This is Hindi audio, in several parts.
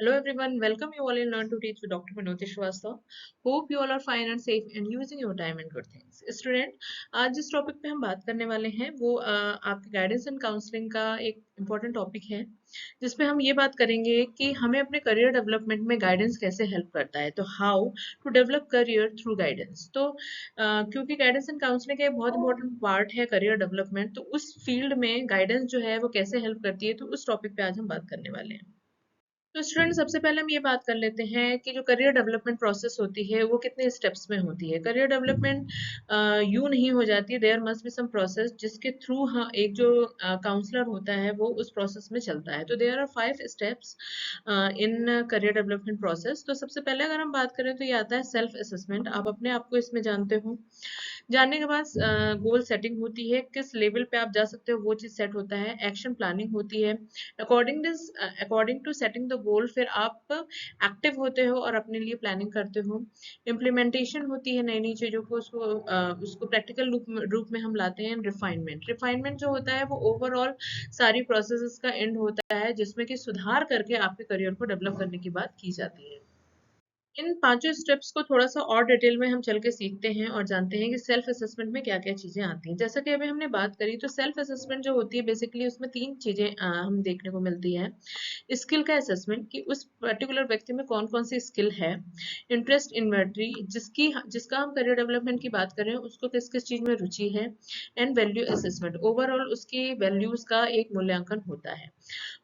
Hello everyone, welcome you all in Learn to Teach with Dr. Manoj Shrivastava. Hope you all are fine and safe and using your time and good things. Student, आज जिस टॉपिक पे हम बात करने वाले हैं वो आपके गाइडेंस एंड काउंसलिंग का एक इम्पोर्टेंट टॉपिक है जिसपे हम ये बात करेंगे कि हमें अपने करियर डेवलपमेंट में गाइडेंस कैसे हेल्प करता है। तो how to develop career through guidance. तो क्योंकि गाइडेंस एंड काउंसलिंग का एक बहुत इंपॉर्टेंट पार्ट है करियर डेवलपमेंट, तो उस फील्ड में गाइडेंस जो है वो कैसे हेल्प करती है, तो उस टॉपिक पे आज हम बात करने वाले हैं। तो स्टूडेंट, सबसे पहले हम ये बात कर लेते हैं कि जो करियर डेवलपमेंट प्रोसेस होती है वो कितने स्टेप्स में होती है। करियर डेवलपमेंट यूं नहीं हो जाती, there must be some process जिसके थ्रू हाँ एक जो काउंसलर होता है वो उस प्रोसेस में चलता है। तो there are 5 steps in career development process. तो सबसे पहले अगर हम बात करें तो ये आता है सेल्फ असेसमेंट। आप अपने आप को इसमें जानते हो। जानने के बाद गोल सेटिंग होती है, किस लेवल पे आप जा सकते हो वो चीज सेट होता है। एक्शन प्लानिंग होती है। According to setting the goal फिर आप एक्टिव होते हो और अपने लिए प्लानिंग करते हो। इम्प्लीमेंटेशन होती है नई नई चीजों को, उसको प्रैक्टिकल रूप में हम लाते हैं। रिफाइनमेंट जो होता है वो ओवरऑल सारी प्रोसेसेस का एंड होता है जिसमें कि सुधार करके आपके करियर को डेवलप करने की बात की जाती है। इन पांचों स्टेप्स को थोड़ा सा और डिटेल में हम चल के सीखते हैं और जानते हैं कि सेल्फ असेसमेंट में क्या क्या चीजें आती हैं। जैसा कि अभी हमने बात करी, तो सेल्फ असेसमेंट जो होती है बेसिकली उसमें 3 चीजें हम देखने को मिलती है। स्किल का असेसमेंट कि उस पर्टिकुलर व्यक्ति में कौन कौन सी स्किल है। इंटरेस्ट इन्वेंटरी जिसका हम करियर डेवलपमेंट की बात कर रहे हैं उसको किस किस चीज में रुचि है। एंड वैल्यू असेसमेंट, ओवरऑल उसकी वैल्यूज का एक मूल्यांकन होता है।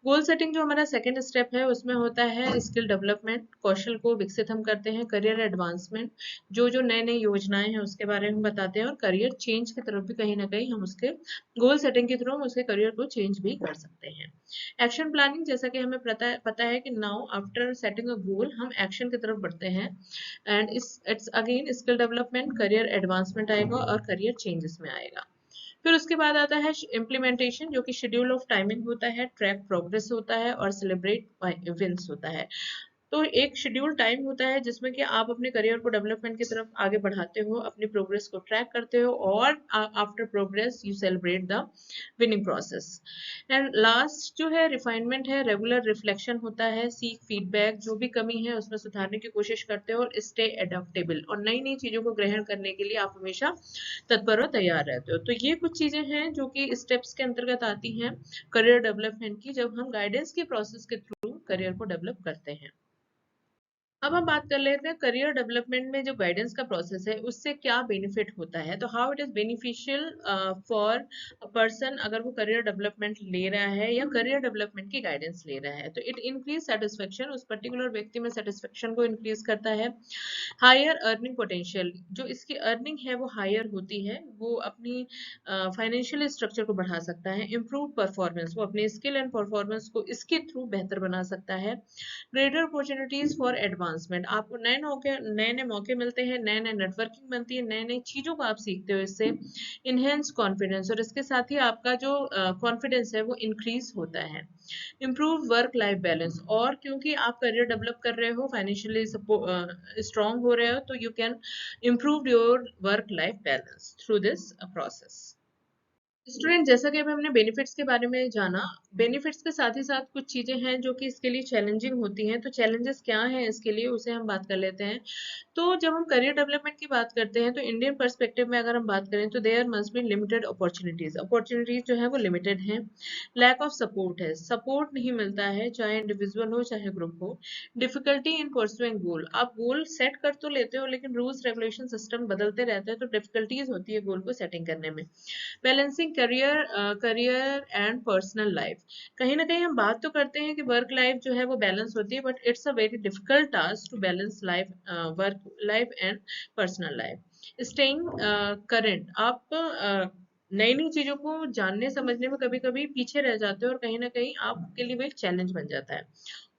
गोल सेटिंग जो हमारा सेकंड स्टेप है उसमें होता है स्किल डेवलपमेंट, कौशल को विकसित हम करते हैं। करियर एडवांसमेंट, जो जो नए नए योजनाएं हैं उसके बारे में हम बताते हैं। और करियर चेंज की तरफ भी कहीं ना कहीं हम उसके गोल सेटिंग के थ्रू हम उसके करियर को चेंज भी कर सकते हैं। एक्शन प्लानिंग, जैसा कि हमें पता है कि नाउ आफ्टर सेटिंग अ गोल हम एक्शन की तरफ बढ़ते हैं। And it's again skill development, career advancement आएगा और करियर चेंजेस में आएगा। फिर उसके बाद आता है इम्प्लीमेंटेशन, जो कि शेड्यूल ऑफ टाइमिंग होता है, ट्रैक प्रोग्रेस होता है और सेलिब्रेट विंस होता है। तो एक शेड्यूल टाइम होता है जिसमें कि आप अपने करियर को डेवलपमेंट की तरफ आगे बढ़ाते हो, अपनी प्रोग्रेस को ट्रैक करते हो और after progress you celebrate the winning process. And last जो है रिफाइनमेंट है, रेगुलर रिफ्लेक्शन होता है, सीक फीडबैक, जो भी कमी है उसमें सुधारने की कोशिश करते हो और स्टे एडेप्टेबल, और नई नई चीजों को ग्रहण करने के लिए आप हमेशा तत्पर और तैयार रहते हो। तो ये कुछ चीजें हैं जो कि स्टेप्स के अंतर्गत आती हैं करियर डेवलपमेंट की, जब हम गाइडेंस के प्रोसेस के थ्रू करियर को डेवलप करते हैं। अब हम बात कर लेते हैं करियर डेवलपमेंट में जो गाइडेंस का प्रोसेस है उससे क्या बेनिफिट होता है। तो how it is beneficial for a person अगर वो करियर डेवलपमेंट ले रहा है या करियर डेवलपमेंट की गाइडेंस ले रहा है। तो इट इंक्रीज सेटिस्फेक्शन, उस पर्टिकुलर व्यक्ति में सेटिस्फेक्शन को इंक्रीज करता है। हायर अर्निंग पोटेंशियल, जो इसकी अर्निंग है वो हायर होती है, वो अपनी फाइनेंशियल स्ट्रक्चर को बढ़ा सकता है। इम्प्रूव परफॉर्मेंस, वो अपनी स्किल एंड परफॉर्मेंस को इसके थ्रू बेहतर बना सकता है। ग्रेटर अपॉर्चुनिटीज फॉर एडवांसमेंट, आपको नए नए मौके मिलते हैं, नए नए नेटवर्किंग बनती है, नए नई चीजों को आप सीखते हो इससे। इनहेंस कॉन्फिडेंस, और इसके साथ ही आपका जो कॉन्फिडेंस है वो इंक्रीज होता है। इम्प्रूव वर्क लाइफ बैलेंस, और क्योंकि आप करियर डेवलप कर रहे हो, फाइनेंशियली स्ट्रांग हो रहे हो, तो you can improve your work life balance through this process. Student, जैसा कि अभी हमने बेनिफिट्स के बारे में जाना, बेनिफिट्स के साथ ही साथ कुछ चीजें हैं जो कि इसके लिए चैलेंजिंग होती हैं। तो चैलेंजेस क्या हैं इसके लिए, उसे हम बात कर लेते हैं। तो जब हम करियर डेवलपमेंट की बात करते हैं तो इंडियन पर्सपेक्टिव में अगर हम बात करें तो there must be limited opportunities, opportunities जो है वो लिमिटेड है। लैक ऑफ सपोर्ट है, सपोर्ट नहीं मिलता है, चाहे इंडिविजुअल हो चाहे ग्रुप हो। डिफिकल्टी इन परसुइंग गोल, आप गोल सेट कर तो लेते हो लेकिन रूल्स रेगुलेशन सिस्टम बदलते रहते हैं, तो डिफिकल्टीज होती है गोल को सेटिंग करने में। Balancing career and personal life, कहीं ना कहीं हम बात तो करते हैं कि वर्क लाइफ जो है वो बैलेंस होती है, but it's a very difficult task to balance life, work life and personal life. Staying current, आप नई नई चीजों को जानने समझने में कभी कभी पीछे रह जाते हो और कहीं ना कहीं आपके लिए वो एक चैलेंज बन जाता है।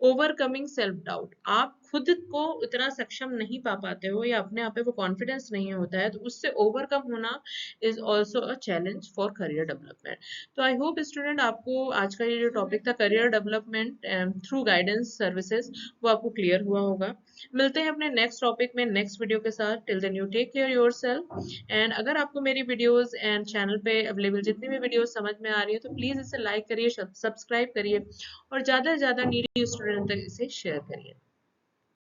ओवरकमिंग सेल्फ डाउट, आप खुद को उतना सक्षम नहीं पा पाते हो या अपने आप पे वो कॉन्फिडेंस नहीं होता है, तो उससे ओवरकम होना is also a challenge for career development. तो आई होप स्टूडेंट आपको आज का ये जो टॉपिक था career development through guidance services वो आपको क्लियर हुआ होगा। मिलते हैं अपने नेक्स्ट टॉपिक में नेक्स्ट वीडियो के साथ। Till then you take care yourself. And अगर आपको मेरी वीडियोस एंड चैनल पे अवेलेबल जितनी भी वीडियोस समझ में आ रही है तो प्लीज इसे लाइक करिए, सब्सक्राइब करिए और ज्यादा से ज्यादा नीडी स्टूडेंट स्टूडेंट तक इसे शेयर करिए।